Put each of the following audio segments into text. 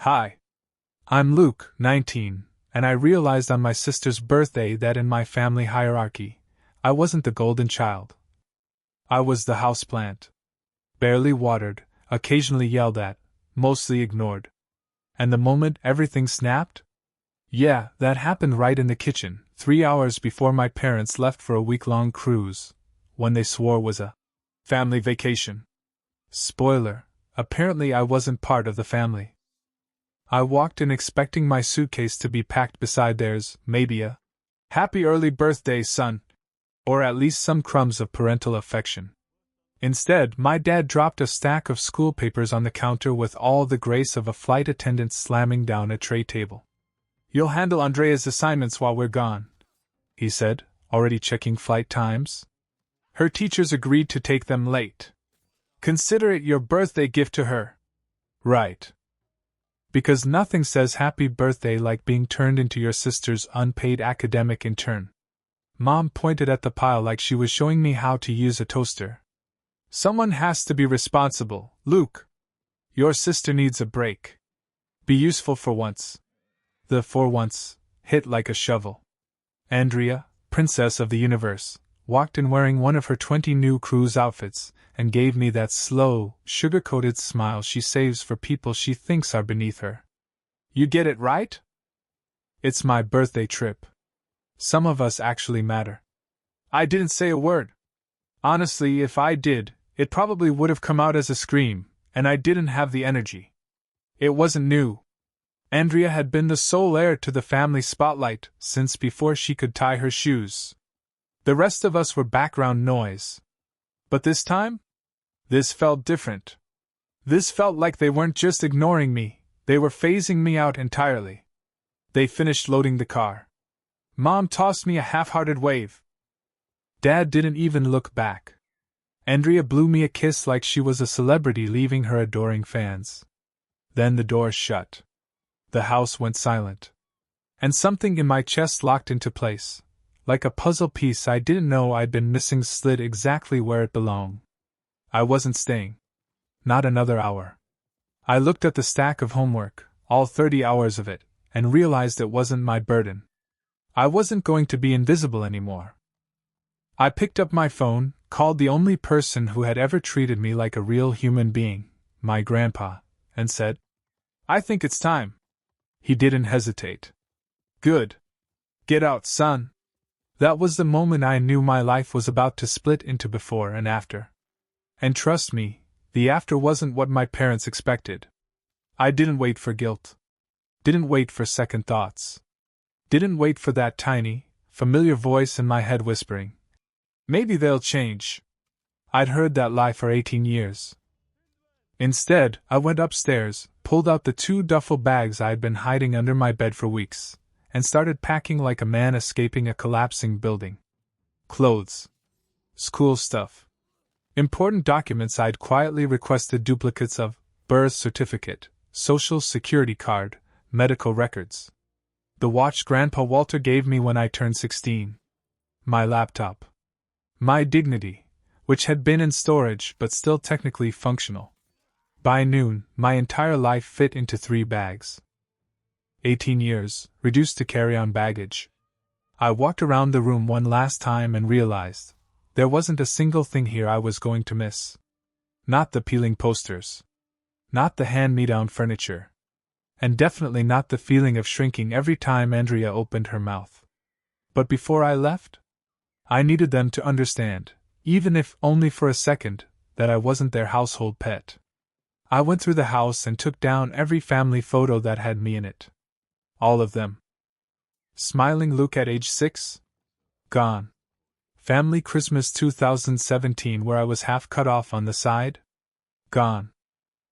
Hi. I'm Luke, 19, and I realized on my sister's birthday that in my family hierarchy, I wasn't the golden child. I was the houseplant. Barely watered, occasionally yelled at, mostly ignored. And the moment everything snapped? Yeah, that happened right in the kitchen, 3 hours before my parents left for a week-long cruise, when they swore was a family vacation. Spoiler, apparently I wasn't part of the family. I walked in expecting my suitcase to be packed beside theirs, maybe a happy early birthday, son, or at least some crumbs of parental affection. Instead, my dad dropped a stack of school papers on the counter with all the grace of a flight attendant slamming down a tray table. "You'll handle Andrea's assignments while we're gone," he said, already checking flight times. "Her teachers agreed to take them late. Consider it your birthday gift to her." Right. Because nothing says happy birthday like being turned into your sister's unpaid academic intern. Mom pointed at the pile like she was showing me how to use a toaster. "Someone has to be responsible, Luke. Your sister needs a break. Be useful for once." The "for once" hit like a shovel. Andrea, princess of the universe, walked in wearing one of her 20 new cruise outfits, and gave me that slow, sugar-coated smile she saves for people she thinks are beneath her. "You get it right? It's my birthday trip. Some of us actually matter." I didn't say a word. Honestly, if I did, it probably would have come out as a scream, and I didn't have the energy. It wasn't new. Andrea had been the sole heir to the family spotlight since before she could tie her shoes. The rest of us were background noise. But this time? This felt different. This felt like they weren't just ignoring me, they were phasing me out entirely. They finished loading the car. Mom tossed me a half-hearted wave. Dad didn't even look back. Andrea blew me a kiss like she was a celebrity leaving her adoring fans. Then the door shut. The house went silent. And something in my chest locked into place. Like a puzzle piece I didn't know I'd been missing slid exactly where it belonged. I wasn't staying. Not another hour. I looked at the stack of homework, all 30 hours of it, and realized it wasn't my burden. I wasn't going to be invisible anymore. I picked up my phone, called the only person who had ever treated me like a real human being, my grandpa, and said, "I think it's time." He didn't hesitate. "Good. Get out, son." That was the moment I knew my life was about to split into before and after. And trust me, the after wasn't what my parents expected. I didn't wait for guilt. Didn't wait for second thoughts. Didn't wait for that tiny, familiar voice in my head whispering, "Maybe they'll change." I'd heard that lie for 18 years. Instead, I went upstairs, pulled out the 2 duffel bags I'd been hiding under my bed for weeks, and started packing like a man escaping a collapsing building. Clothes. School stuff. Important documents I'd quietly requested duplicates of: birth certificate, social security card, medical records. The watch Grandpa Walter gave me when I turned 16. My laptop. My dignity, which had been in storage but still technically functional. By noon, my entire life fit into 3 bags. 18 years, reduced to carry-on baggage. I walked around the room one last time and realized there wasn't a single thing here I was going to miss. Not the peeling posters. Not the hand-me-down furniture. And definitely not the feeling of shrinking every time Andrea opened her mouth. But before I left, I needed them to understand, even if only for a second, that I wasn't their household pet. I went through the house and took down every family photo that had me in it. All of them. Smiling Luke at age 6? Gone. Family Christmas 2017 where I was half cut off on the side? Gone.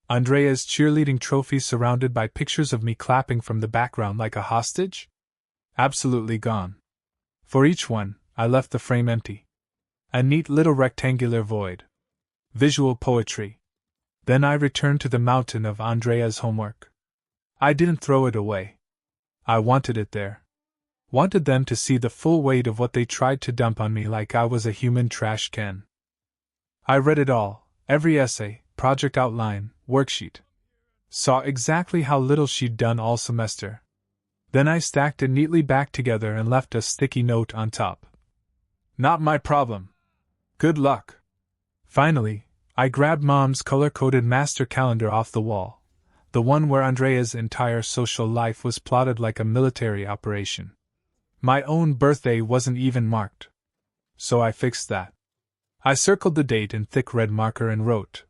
Andrea's cheerleading trophy surrounded by pictures of me clapping from the background like a hostage? Absolutely gone. For each one, I left the frame empty. A neat little rectangular void. Visual poetry. Then I returned to the mountain of Andrea's homework. I didn't throw it away. I wanted it there. Wanted them to see the full weight of what they tried to dump on me like I was a human trash can. I read it all, every essay, project outline, worksheet. Saw exactly how little she'd done all semester. Then I stacked it neatly back together and left a sticky note on top. Not my problem. Good luck. Finally, I grabbed Mom's color-coded master calendar off the wall, the one where Andrea's entire social life was plotted like a military operation. My own birthday wasn't even marked. So I fixed that. I circled the date in thick red marker and wrote,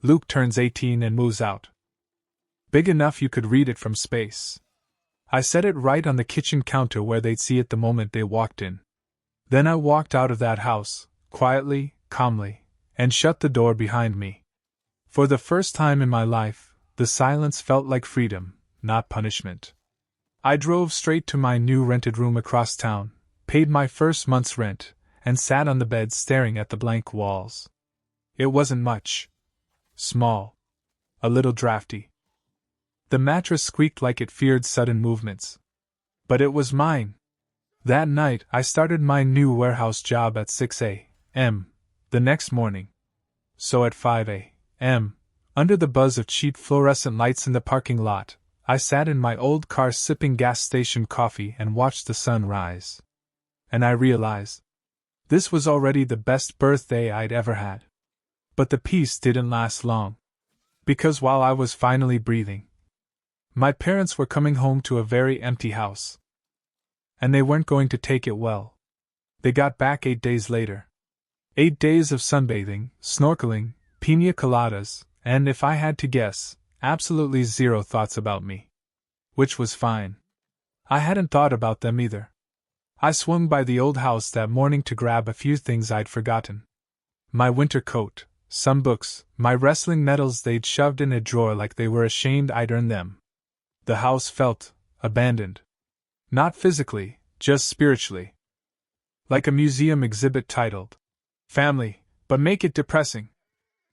Luke turns 18 and moves out. Big enough you could read it from space. I set it right on the kitchen counter where they'd see it the moment they walked in. Then I walked out of that house, quietly, calmly, and shut the door behind me. For the first time in my life, the silence felt like freedom, not punishment. I drove straight to my new rented room across town, paid my first month's rent, and sat on the bed staring at the blank walls. It wasn't much. Small. A little drafty. The mattress squeaked like it feared sudden movements. But it was mine. That night I started my new warehouse job at 6 a.m. the next morning. So at 5 a.m., under the buzz of cheap fluorescent lights in the parking lot, I sat in my old car sipping gas station coffee and watched the sun rise. And I realized this was already the best birthday I'd ever had. But the peace didn't last long. Because while I was finally breathing, my parents were coming home to a very empty house. And they weren't going to take it well. They got back 8 days later. 8 days of sunbathing, snorkeling, piña coladas, and if I had to guess, absolutely zero thoughts about me. Which was fine. I hadn't thought about them either. I swung by the old house that morning to grab a few things I'd forgotten. My winter coat, some books, my wrestling medals they'd shoved in a drawer like they were ashamed I'd earned them. The house felt abandoned. Not physically, just spiritually. Like a museum exhibit titled, Family, but make it depressing.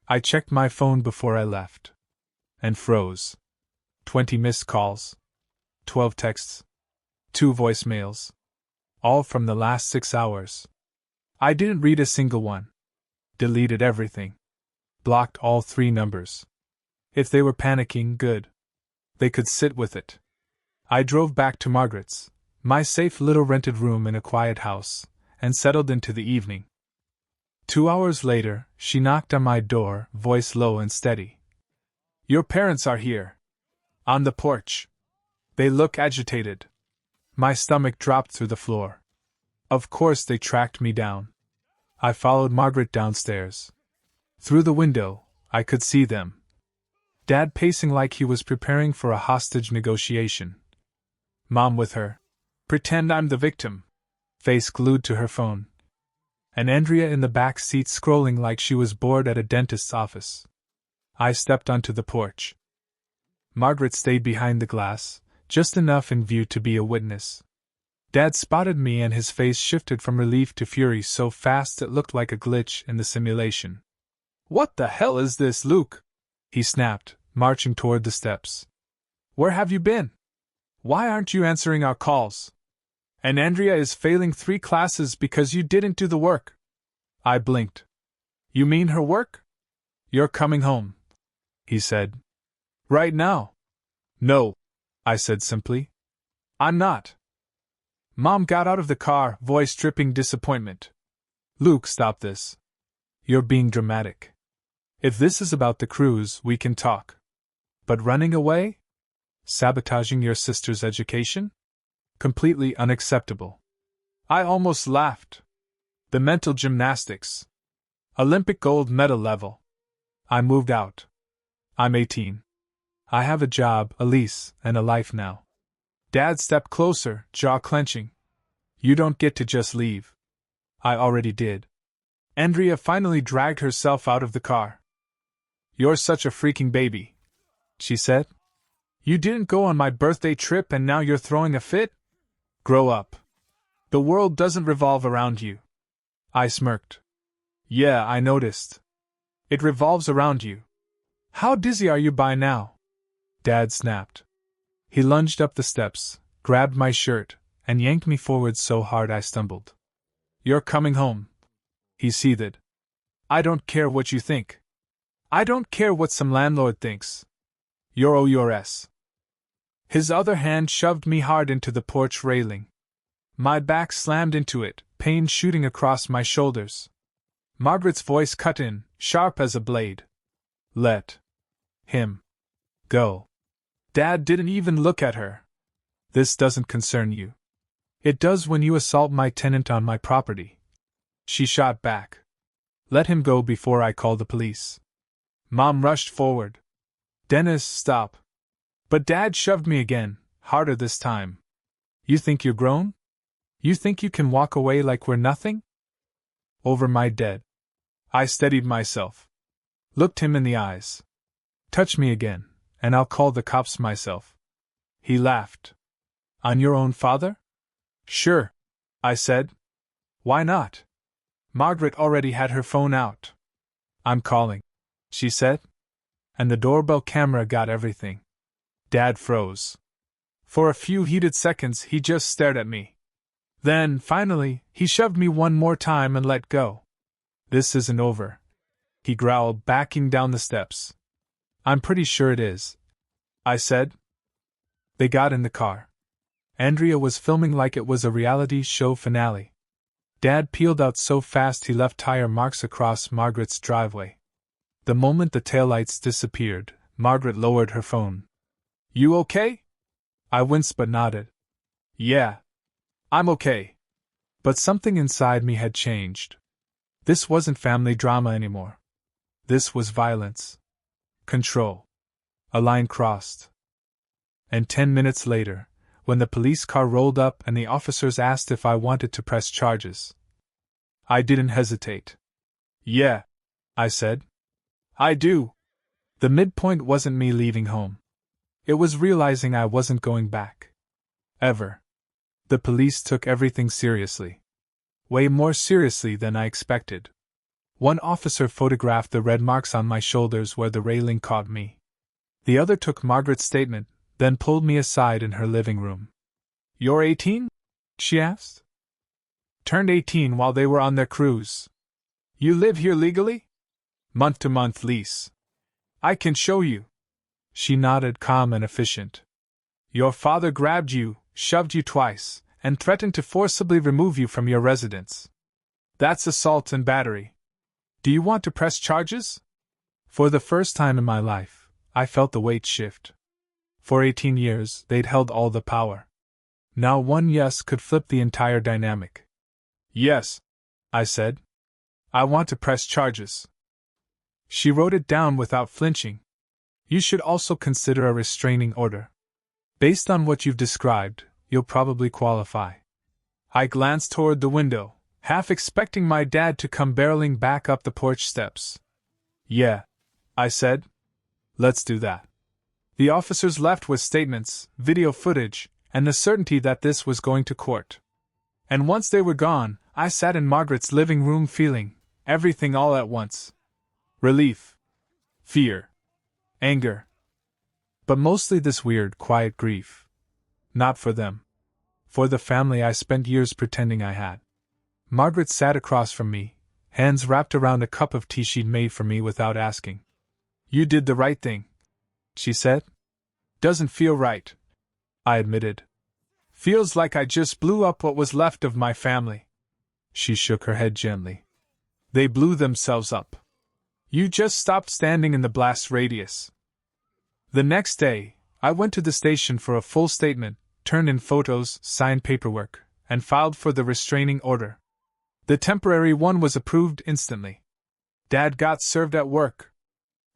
I checked my phone before I left. And froze. 20 missed calls. 12 texts. 2 voicemails. All from the last 6 hours. I didn't read a single one. Deleted everything. Blocked all 3 numbers. If they were panicking, good. They could sit with it. I drove back to Margaret's, my safe little rented room in a quiet house, and settled into the evening. 2 hours later, she knocked on my door, voice low and steady. Your parents are here. On the porch. They look agitated. My stomach dropped through the floor. Of course they tracked me down. I followed Margaret downstairs. Through the window, I could see them. Dad pacing like he was preparing for a hostage negotiation. Mom with her. Pretend I'm the victim. Face glued to her phone. And Andrea in the back seat scrolling like she was bored at a dentist's office. I stepped onto the porch. Margaret stayed behind the glass, just enough in view to be a witness. Dad spotted me and his face shifted from relief to fury so fast it looked like a glitch in the simulation. What the hell is this, Luke? He snapped, marching toward the steps. Where have you been? Why aren't you answering our calls? And Andrea is failing 3 classes because you didn't do the work. I blinked. You mean her work? You're coming home, he said. Right now? No, I said simply. I'm not. Mom got out of the car, voice dripping disappointment. Luke, stop this. You're being dramatic. If this is about the cruise, we can talk. But running away? Sabotaging your sister's education? Completely unacceptable. I almost laughed. The mental gymnastics. Olympic gold medal level. I moved out. I'm 18. I have a job, a lease, and a life now. Dad stepped closer, jaw clenching. You don't get to just leave. I already did. Andrea finally dragged herself out of the car. You're such a freaking baby, she said. You didn't go on my birthday trip and now you're throwing a fit? Grow up. The world doesn't revolve around you. I smirked. Yeah, I noticed. It revolves around you. How dizzy are you by now? Dad snapped. He lunged up the steps, grabbed my shirt, and yanked me forward so hard I stumbled. You're coming home. He seethed. I don't care what you think. I don't care what some landlord thinks. Yours. His other hand shoved me hard into the porch railing. My back slammed into it, pain shooting across my shoulders. Margaret's voice cut in, sharp as a blade. Let him go. Dad didn't even look at her. This doesn't concern you. It does when you assault my tenant on my property. She shot back. Let him go before I call the police. Mom rushed forward. Dennis, stop. But Dad shoved me again, harder this time. You think you're grown? You think you can walk away like we're nothing? Over my dead. I steadied myself. Looked him in the eyes. Touch me again, and I'll call the cops myself. He laughed. On your own father? Sure, I said. Why not? Margaret already had her phone out. I'm calling, she said. And the doorbell camera got everything. Dad froze. For a few heated seconds he just stared at me. Then, finally, he shoved me one more time and let go. This isn't over, he growled, backing down the steps. I'm pretty sure it is, I said. They got in the car. Andrea was filming like it was a reality show finale. Dad peeled out so fast he left tire marks across Margaret's driveway. The moment the taillights disappeared, Margaret lowered her phone. You okay? I winced but nodded. Yeah. I'm okay. But something inside me had changed. This wasn't family drama anymore. This was violence. Control. A line crossed. And 10 minutes later, when the police car rolled up and the officers asked if I wanted to press charges, I didn't hesitate. Yeah, I said. I do. The midpoint wasn't me leaving home. It was realizing I wasn't going back. Ever. The police took everything seriously. Way more seriously than I expected. One officer photographed the red marks on my shoulders where the railing caught me. The other took Margaret's statement, then pulled me aside in her living room. You're 18? She asked. Turned 18 while they were on their cruise. You live here legally? Month-to-month lease. I can show you. She nodded, calm and efficient. Your father grabbed you, shoved you twice, and threatened to forcibly remove you from your residence. That's assault and battery. Do you want to press charges? For the first time in my life, I felt the weight shift. For 18 years, they'd held all the power. Now one yes could flip the entire dynamic. Yes, I said. I want to press charges. She wrote it down without flinching. You should also consider a restraining order. Based on what you've described, you'll probably qualify. I glanced toward the window, half expecting my dad to come barreling back up the porch steps. Yeah, I said. Let's do that. The officers left with statements, video footage, and the certainty that this was going to court. And once they were gone, I sat in Margaret's living room feeling everything all at once. Relief. Fear. Anger. But mostly this weird, quiet grief. Not for them. For the family I spent years pretending I had. Margaret sat across from me, hands wrapped around a cup of tea she'd made for me without asking. You did the right thing, she said. Doesn't feel right, I admitted. Feels like I just blew up what was left of my family. She shook her head gently. They blew themselves up. You just stopped standing in the blast radius. The next day, I went to the station for a full statement, turned in photos, signed paperwork, and filed for the restraining order. The temporary one was approved instantly. Dad got served at work.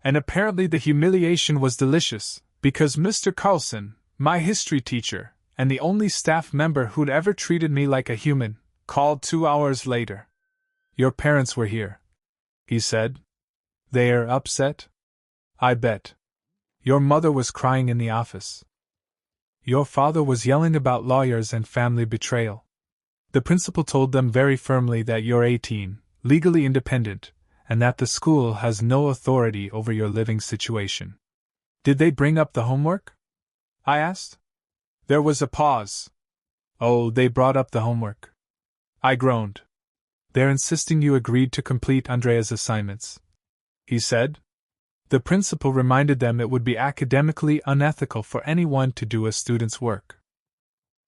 And apparently the humiliation was delicious, because Mr. Carlson, my history teacher, and the only staff member who'd ever treated me like a human, called 2 hours later. Your parents were here, he said. They're upset? I bet. Your mother was crying in the office. Your father was yelling about lawyers and family betrayal. The principal told them very firmly that you're 18, legally independent, and that the school has no authority over your living situation. Did they bring up the homework? I asked. There was a pause. Oh, they brought up the homework. I groaned. They're insisting you agreed to complete Andrea's assignments, he said. The principal reminded them it would be academically unethical for anyone to do a student's work.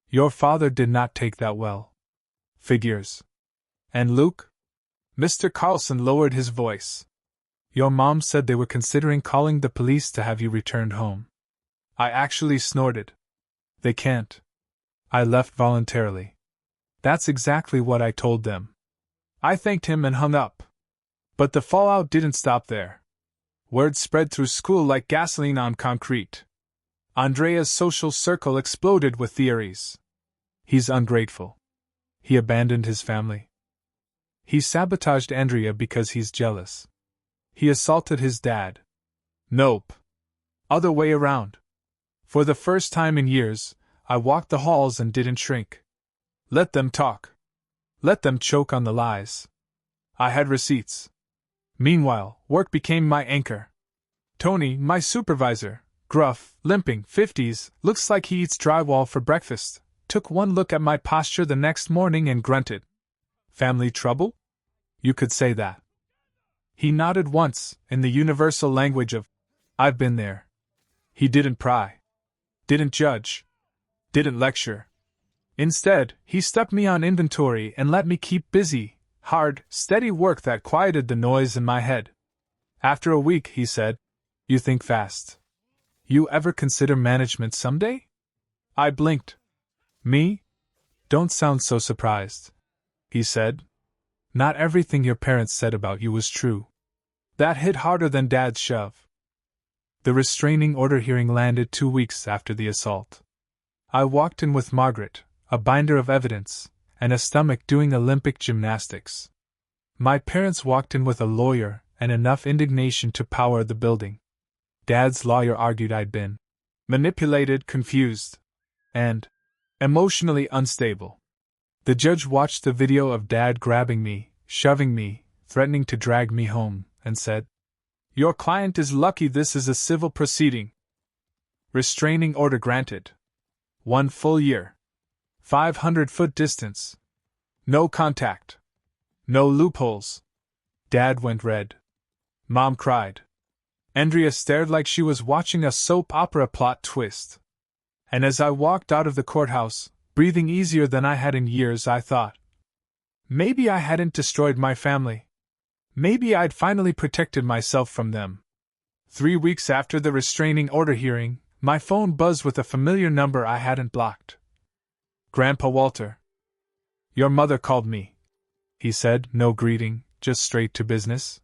Your father did not take that well. Figures. And Luke? Mr. Carlson lowered his voice. Your mom said they were considering calling the police to have you returned home. I actually snorted. They can't. I left voluntarily. That's exactly what I told them. I thanked him and hung up. But the fallout didn't stop there. Word spread through school like gasoline on concrete. Andrea's social circle exploded with theories. He's ungrateful. He abandoned his family. He sabotaged Andrea because he's jealous. He assaulted his dad. Nope. Other way around. For the first time in years, I walked the halls and didn't shrink. Let them talk. Let them choke on the lies. I had receipts. Meanwhile, work became my anchor. Tony, my supervisor, gruff, limping, 50s, looks like he eats drywall for breakfast, took one look at my posture the next morning and grunted. Family trouble? You could say that. He nodded once, in the universal language of, I've been there. He didn't pry. Didn't judge. Didn't lecture. Instead, he stuck me on inventory and let me keep busy, hard, steady work that quieted the noise in my head. After a week, he said, You think fast. You ever consider management someday? I blinked. Me? Don't sound so surprised, he said. Not everything your parents said about you was true. That hit harder than Dad's shove. The restraining order hearing landed 2 weeks after the assault. I walked in with Margaret, a binder of evidence, and a stomach doing Olympic gymnastics. My parents walked in with a lawyer and enough indignation to power the building. Dad's lawyer argued I'd been manipulated, confused, and emotionally unstable. The judge watched the video of Dad grabbing me, shoving me, threatening to drag me home, and said, Your client is lucky this is a civil proceeding. Restraining order granted. 1 full year. 500-foot distance. No contact. No loopholes. Dad went red. Mom cried. Andrea stared like she was watching a soap opera plot twist. And as I walked out of the courthouse, breathing easier than I had in years, I thought, maybe I hadn't destroyed my family. Maybe I'd finally protected myself from them. 3 weeks after the restraining order hearing, my phone buzzed with a familiar number I hadn't blocked. Grandpa Walter. Your mother called me, he said, no greeting, just straight to business.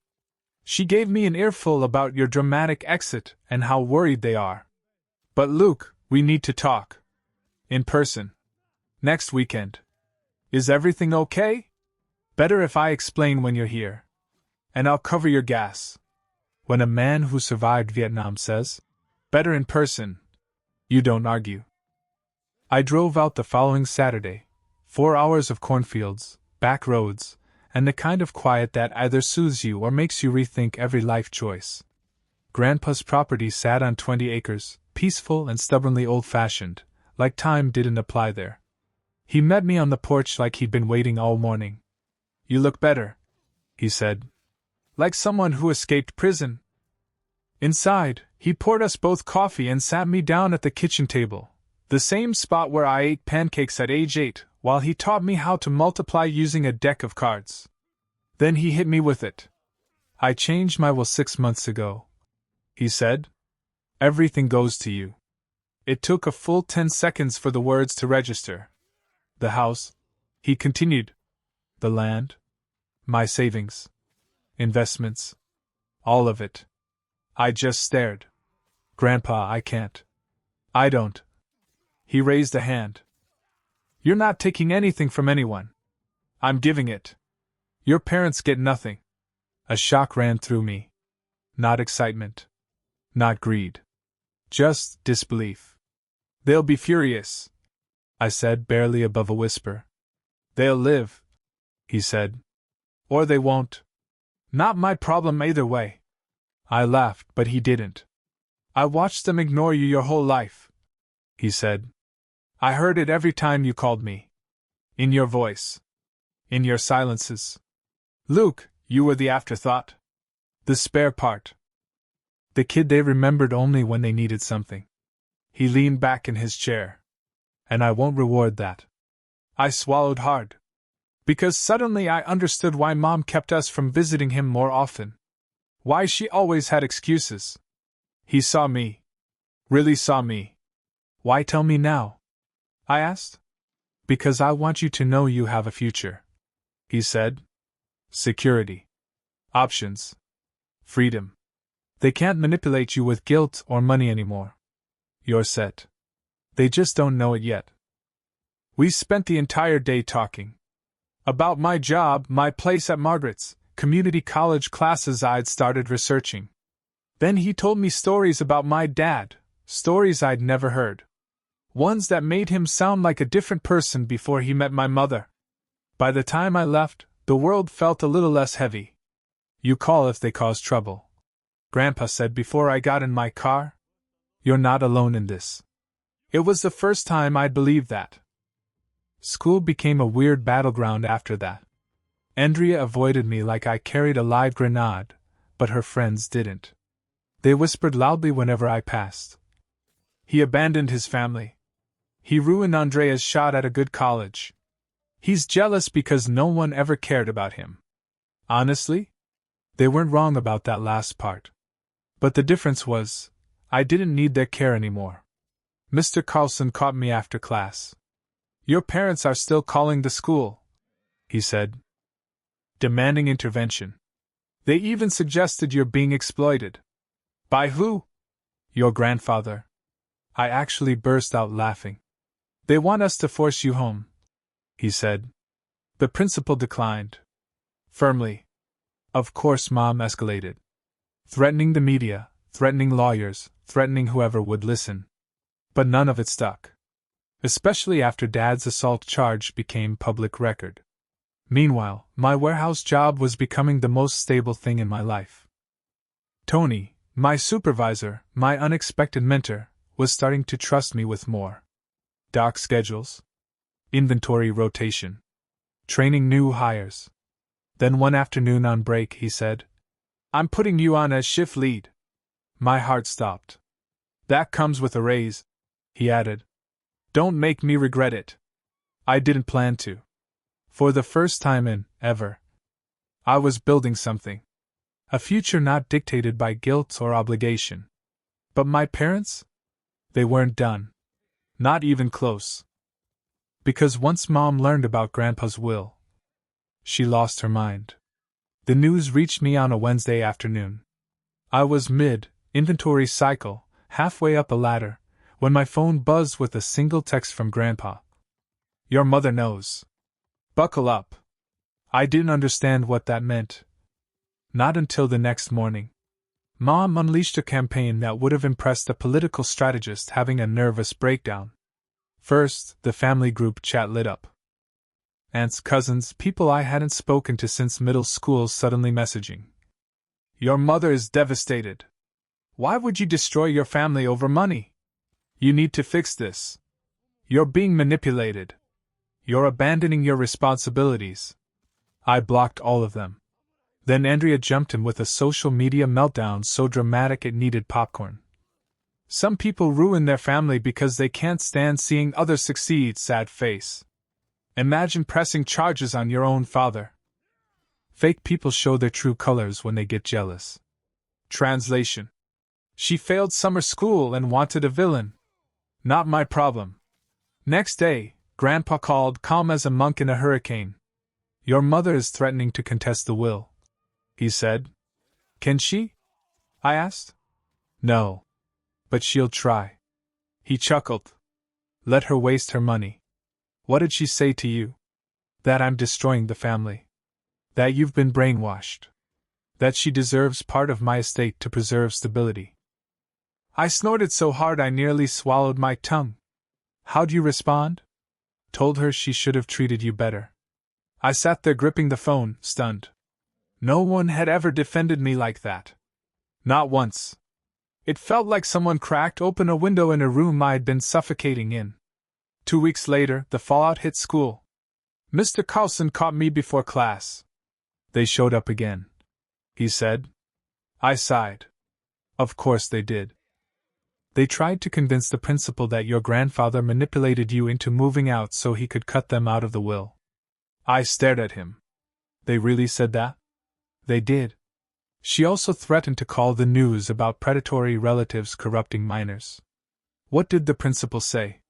She gave me an earful about your dramatic exit and how worried they are. But Luke, we need to talk. In person. Next weekend. Is everything okay? Better if I explain when you're here. And I'll cover your gas. When a man who survived Vietnam says, better in person, you don't argue. I drove out the following Saturday. 4 hours of cornfields, back roads, and the kind of quiet that either soothes you or makes you rethink every life choice. Grandpa's property sat on 20 acres, peaceful and stubbornly old-fashioned, like time didn't apply there. He met me on the porch like he'd been waiting all morning. You look better, he said. Like someone who escaped prison. Inside, he poured us both coffee and sat me down at the kitchen table, the same spot where I ate pancakes at age 8, while he taught me how to multiply using a deck of cards. Then he hit me with it. I changed my will 6 months ago, he said. Everything goes to you. It took a full 10 seconds for the words to register. The house, he continued. The land. My savings. Investments. All of it. I just stared. Grandpa, I can't. I don't. He raised a hand. You're not taking anything from anyone. I'm giving it. Your parents get nothing. A shock ran through me. Not excitement. Not greed. Just disbelief. They'll be furious, I said, barely above a whisper. They'll live, he said. Or they won't. Not my problem either way. I laughed, but he didn't. I watched them ignore you your whole life, he said. I heard it every time you called me. In your voice. In your silences. Luke, you were the afterthought. The spare part. The kid they remembered only when they needed something. He leaned back in his chair. And I won't reward that. I swallowed hard. Because suddenly I understood why Mom kept us from visiting him more often. Why she always had excuses. He saw me. Really saw me. Why tell me now? I asked. Because I want you to know you have a future. He said. Security. Options. Freedom. They can't manipulate you with guilt or money anymore. You're set. They just don't know it yet. We spent the entire day talking. About my job, my place at Margaret's, community college classes I'd started researching. Then he told me stories about my dad, stories I'd never heard. Ones that made him sound like a different person before he met my mother. By the time I left, the world felt a little less heavy. You call if they cause trouble, Grandpa said before I got in my car. You're not alone in this. It was the first time I'd believed that. School became a weird battleground after that. Andrea avoided me like I carried a live grenade, but her friends didn't. They whispered loudly whenever I passed. He abandoned his family. He ruined Andrea's shot at a good college. He's jealous because no one ever cared about him. Honestly? They weren't wrong about that last part. But the difference was, I didn't need their care anymore. Mr. Carlson caught me after class. Your parents are still calling the school, he said. Demanding intervention. They even suggested you're being exploited. By who? Your grandfather. I actually burst out laughing. They want us to force you home, he said. The principal declined. Firmly. Of course, Mom escalated. Threatening the media, threatening lawyers, threatening whoever would listen. But none of it stuck. Especially after Dad's assault charge became public record. Meanwhile, my warehouse job was becoming the most stable thing in my life. Tony, my supervisor, my unexpected mentor, was starting to trust me with more. Dock schedules. Inventory rotation. Training new hires. Then one afternoon on break he said, I'm putting you on as shift lead. My heart stopped. That comes with a raise, he added. Don't make me regret it. I didn't plan to. For the first time in, ever. I was building something. A future not dictated by guilt or obligation. But my parents? They weren't done. Not even close. Because once Mom learned about Grandpa's will, she lost her mind. The news reached me on a Wednesday afternoon. I was mid-inventory cycle, halfway up a ladder, when my phone buzzed with a single text from Grandpa. Your mother knows. Buckle up. I didn't understand what that meant. Not until the next morning. Mom unleashed a campaign that would have impressed a political strategist having a nervous breakdown. First, the family group chat lit up. Aunts, cousins, people I hadn't spoken to since middle school suddenly messaging. Your mother is devastated. Why would you destroy your family over money? You need to fix this. You're being manipulated. You're abandoning your responsibilities. I blocked all of them. Then Andrea jumped in with a social media meltdown so dramatic it needed popcorn. Some people ruin their family because they can't stand seeing others succeed, sad face. Imagine pressing charges on your own father. Fake people show their true colors when they get jealous. Translation. She failed summer school and wanted a villain. Not my problem. Next day, Grandpa called, calm as a monk in a hurricane. Your mother is threatening to contest the will, he said. Can she? I asked. No. But she'll try. He chuckled. Let her waste her money. What did she say to you? That I'm destroying the family. That you've been brainwashed. That she deserves part of my estate to preserve stability. I snorted so hard I nearly swallowed my tongue. How'd you respond? Told her she should have treated you better. I sat there gripping the phone, stunned. No one had ever defended me like that. Not once. It felt like someone cracked open a window in a room I'd been suffocating in. 2 weeks later, the fallout hit school. Mr. Carlson caught me before class. They showed up again, he said. I sighed. Of course they did. They tried to convince the principal that your grandfather manipulated you into moving out so he could cut them out of the will. I stared at him. They really said that? They did. She also threatened to call the news about predatory relatives corrupting minors. What did the principal say?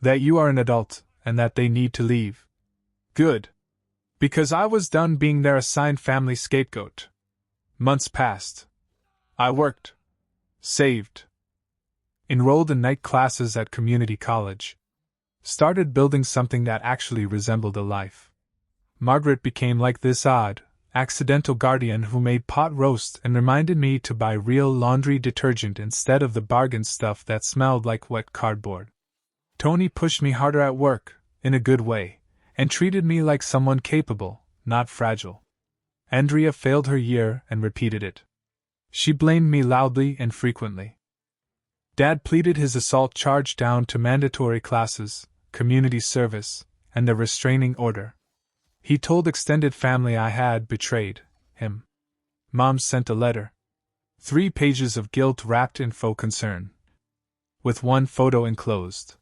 That you are an adult, and that they need to leave. Good. Because I was done being their assigned family scapegoat. Months passed. I worked. Saved. Enrolled in night classes at community college. Started building something that actually resembled a life. Margaret became like this odd, accidental guardian who made pot roast and reminded me to buy real laundry detergent instead of the bargain stuff that smelled like wet cardboard. Tony pushed me harder at work, in a good way, and treated me like someone capable, not fragile. Andrea failed her year and repeated it. She blamed me loudly and frequently. Dad pleaded his assault charge down to mandatory classes, community service, and a restraining order. He told extended family I had betrayed him. Mom sent a letter. 3 pages of guilt wrapped in faux concern. With one photo enclosed.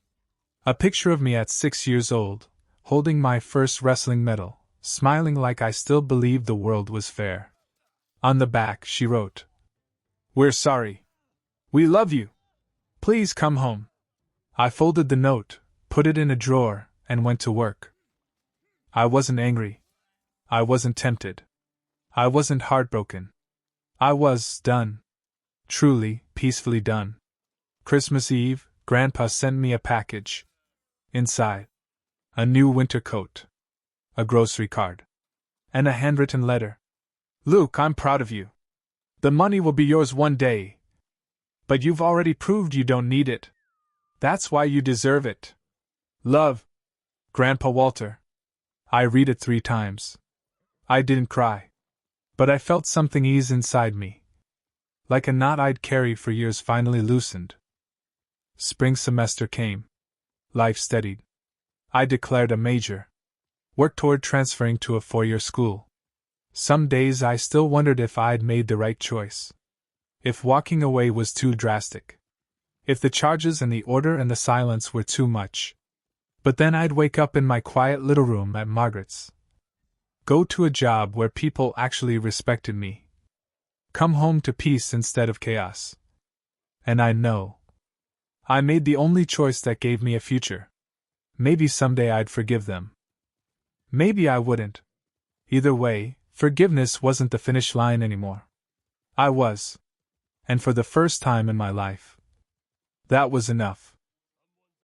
A picture of me at 6 years old, holding my first wrestling medal, smiling like I still believed the world was fair. On the back she wrote, "We're sorry. We love you. Please come home." I folded the note, put it in a drawer, and went to work. I wasn't angry. I wasn't tempted. I wasn't heartbroken. I was done. Truly, peacefully done. Christmas Eve, Grandpa sent me a package. Inside, a new winter coat, a grocery card, and a handwritten letter. "Luke, I'm proud of you. The money will be yours one day. But you've already proved you don't need it. That's why you deserve it. Love, Grandpa Walter." I read it 3 times. I didn't cry. But I felt something ease inside me. Like a knot I'd carried for years finally loosened. Spring semester came. Life steadied. I declared a major. Worked toward transferring to a 4-year school. Some days I still wondered if I'd made the right choice. If walking away was too drastic. If the charges and the order and the silence were too much. But then I'd wake up in my quiet little room at Margaret's. Go to a job where people actually respected me. Come home to peace instead of chaos. And I know. I made the only choice that gave me a future. Maybe someday I'd forgive them. Maybe I wouldn't. Either way, forgiveness wasn't the finish line anymore. I was. And for the first time in my life. That was enough.